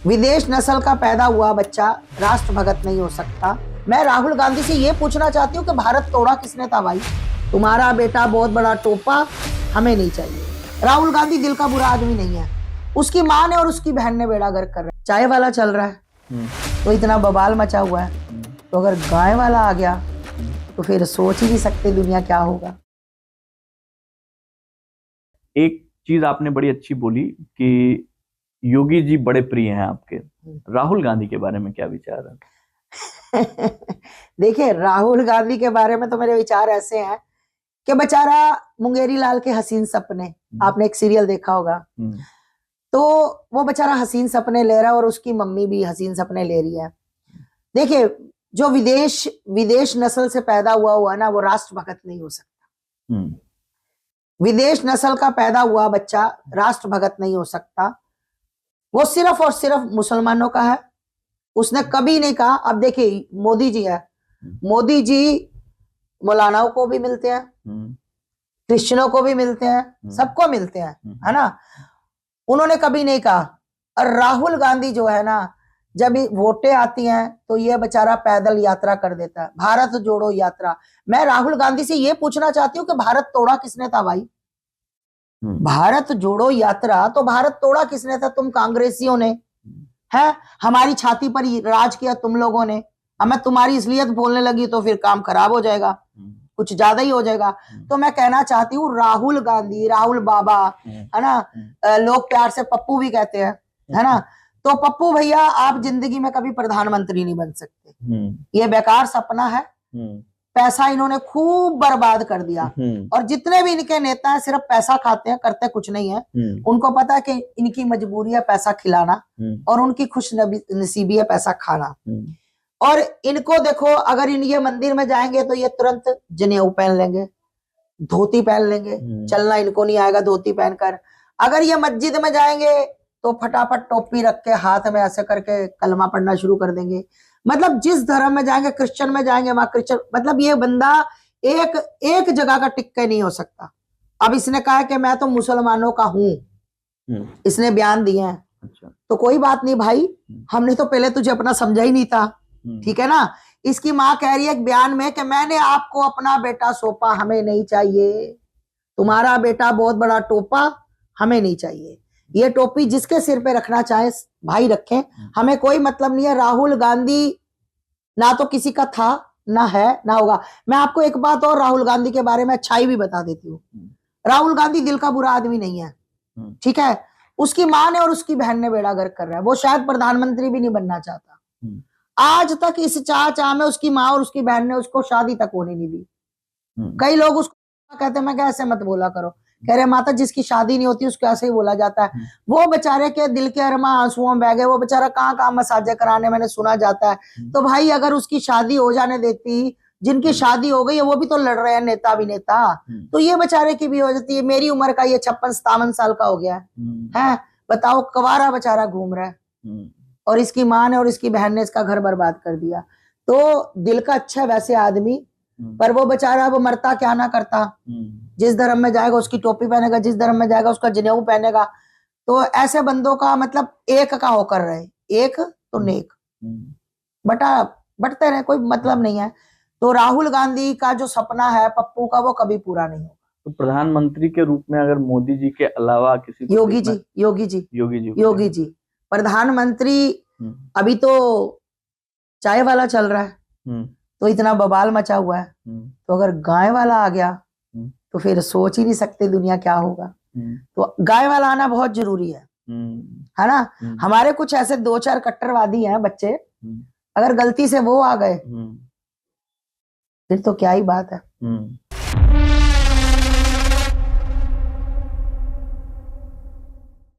विदेश नस्ल का पैदा हुआ बच्चा राष्ट्रभगत नहीं हो सकता। मैं राहुल गांधी से ये पूछना चाहती हूँ कि भारत तोड़ा किसने था भाई? तुम्हारा बेटा बहुत बड़ा टोपा, हमें नहीं चाहिए। राहुल गांधी दिल का बुरा आदमी नहीं है। उसकी माँ ने और उसकी बहन ने बेड़ा गर्क कर रहा है। चाय वाला चल रहा है तो इतना बवाल मचा हुआ है, तो अगर गाय वाला आ गया तो फिर सोच ही नहीं सकते दुनिया क्या होगा। एक चीज आपने बड़ी अच्छी बोली कि योगी जी बड़े प्रिय हैं आपके। राहुल गांधी के बारे में क्या विचार है? देखिए, राहुल गांधी के बारे में तो मेरे विचार ऐसे हैं कि बेचारा मुंगेरी लाल के हसीन सपने, आपने एक सीरियल देखा होगा, तो वो बेचारा हसीन सपने ले रहा है और उसकी मम्मी भी हसीन सपने ले रही है। देखिए, जो विदेश नस्ल से पैदा हुआ ना, वो राष्ट्रभगत नहीं हो सकता। विदेश नस्ल का पैदा हुआ बच्चा राष्ट्रभगत नहीं हो सकता। वो सिर्फ और सिर्फ मुसलमानों का है। उसने कभी नहीं कहा। अब देखिए, मोदी जी है, मोदी जी मौलानाओं को भी मिलते हैं, क्रिश्चियनों को भी मिलते हैं, सबको मिलते हैं, है ना। उन्होंने कभी नहीं कहा। और राहुल गांधी जो है ना, जब वोटें आती हैं तो ये बेचारा पैदल यात्रा कर देता है, भारत जोड़ो यात्रा। मैं राहुल गांधी से ये पूछना चाहती हूँ कि भारत तोड़ा किसने था भाई? भारत जोड़ो यात्रा तो भारत तोड़ा किसने था? तुम कांग्रेसियों ने, है। हमारी छाती पर राज किया तुम लोगों ने। अब मैं तुम्हारी इसलिए बोलने लगी तो फिर काम खराब हो जाएगा, कुछ ज्यादा ही हो जाएगा। तो मैं कहना चाहती हूँ, राहुल गांधी, राहुल बाबा, है ना, लोग प्यार से पप्पू भी कहते हैं, है ना। तो पप्पू भैया, आप जिंदगी में कभी प्रधानमंत्री नहीं बन सकते। ये बेकार सपना है। पैसा इन्होंने खूब बर्बाद कर दिया। और जितने भी इनके नेता हैं सिर्फ पैसा खाते हैं, करते कुछ नहीं है। उनको पता है कि इनकी मजबूरी है पैसा खिलाना और उनकी खुश नसीबी है पैसा खाना। और इनको देखो, अगर ये मंदिर में जाएंगे तो ये तुरंत जनेऊ पहन लेंगे, धोती पहन लेंगे। चलना इनको नहीं आएगा धोती पहनकर। अगर ये मस्जिद में जाएंगे तो फटाफट टोपी रख के हाथ में ऐसे करके कलमा पढ़ना शुरू कर देंगे। मतलब जिस धर्म में जाएंगे, क्रिश्चियन में जाएंगे वहां क्रिश्चियन, मतलब ये बंदा एक जगह का टिक्का नहीं हो सकता। अब इसने कहा है कि मैं तो मुसलमानों का हूं, इसने बयान दिए हैं। अच्छा। तो कोई बात नहीं भाई, हमने तो पहले तुझे अपना समझा ही नहीं था, ठीक है ना। इसकी माँ कह रही है एक बयान में कि मैंने आपको अपना बेटा सौंपा, हमें नहीं चाहिए। तुम्हारा बेटा बहुत बड़ा टोपा, हमें नहीं चाहिए। ये टोपी जिसके सिर पे रखना चाहे भाई रखें, हमें कोई मतलब नहीं है। राहुल गांधी ना तो किसी का था, ना है, ना होगा। मैं आपको एक बात और राहुल गांधी के बारे में अच्छाई भी बता देती हूँ। राहुल गांधी दिल का बुरा आदमी नहीं है, ठीक है। उसकी माँ ने और उसकी बहन ने बेड़ा गर्क कर रहा है। वो शायद प्रधानमंत्री भी नहीं बनना चाहता। आज तक इस चाह में उसकी माँ और उसकी बहन ने उसको शादी तक होने नहीं दी। कई लोग उसको कहते हैं, मैं क्या ऐसे मत बोला करो। कह रहे माता, जिसकी शादी नहीं होती उसको ऐसे ही बोला जाता है। वो बेचारे के दिल के अरमा आंसुओं में बह गए। वो बेचारा कहाँ मसाजे कराने मैंने सुना जाता है। तो भाई अगर उसकी शादी हो जाने देती, जिनकी शादी हो गई है वो भी तो लड़ रहे हैं, नेता अभिनेता, तो ये बेचारे की भी हो जाती है। मेरी उम्र का ये 56-57 साल का हो गया है। बताओ, कवारा बेचारा घूम रहा है और इसकी माँ ने और इसकी बहन ने इसका घर बर्बाद कर दिया। तो दिल का अच्छा वैसे आदमी, पर वो बेचारा वो मरता क्या ना करता। जिस धर्म में जाएगा उसकी टोपी पहनेगा, जिस धर्म में जाएगा उसका जनेऊ पहनेगा। तो ऐसे बंदों का मतलब एक का होकर रहे, एक तो नेक, बटते रहे, कोई मतलब नहीं है। तो राहुल गांधी का जो सपना है पप्पू का, वो कभी पूरा नहीं होगा। तो प्रधानमंत्री के रूप में अगर मोदी जी के अलावा किसी को योगी जी प्रधानमंत्री, अभी तो चाय वाला चल रहा है तो इतना बवाल मचा हुआ है, तो अगर गाय वाला आ गया तो फिर सोच ही नहीं सकते दुनिया क्या होगा। तो गाय वाला आना बहुत जरूरी है ना। हमारे कुछ ऐसे 2-4 कट्टरवादी हैं बच्चे, अगर गलती से वो आ गए फिर तो क्या ही बात है।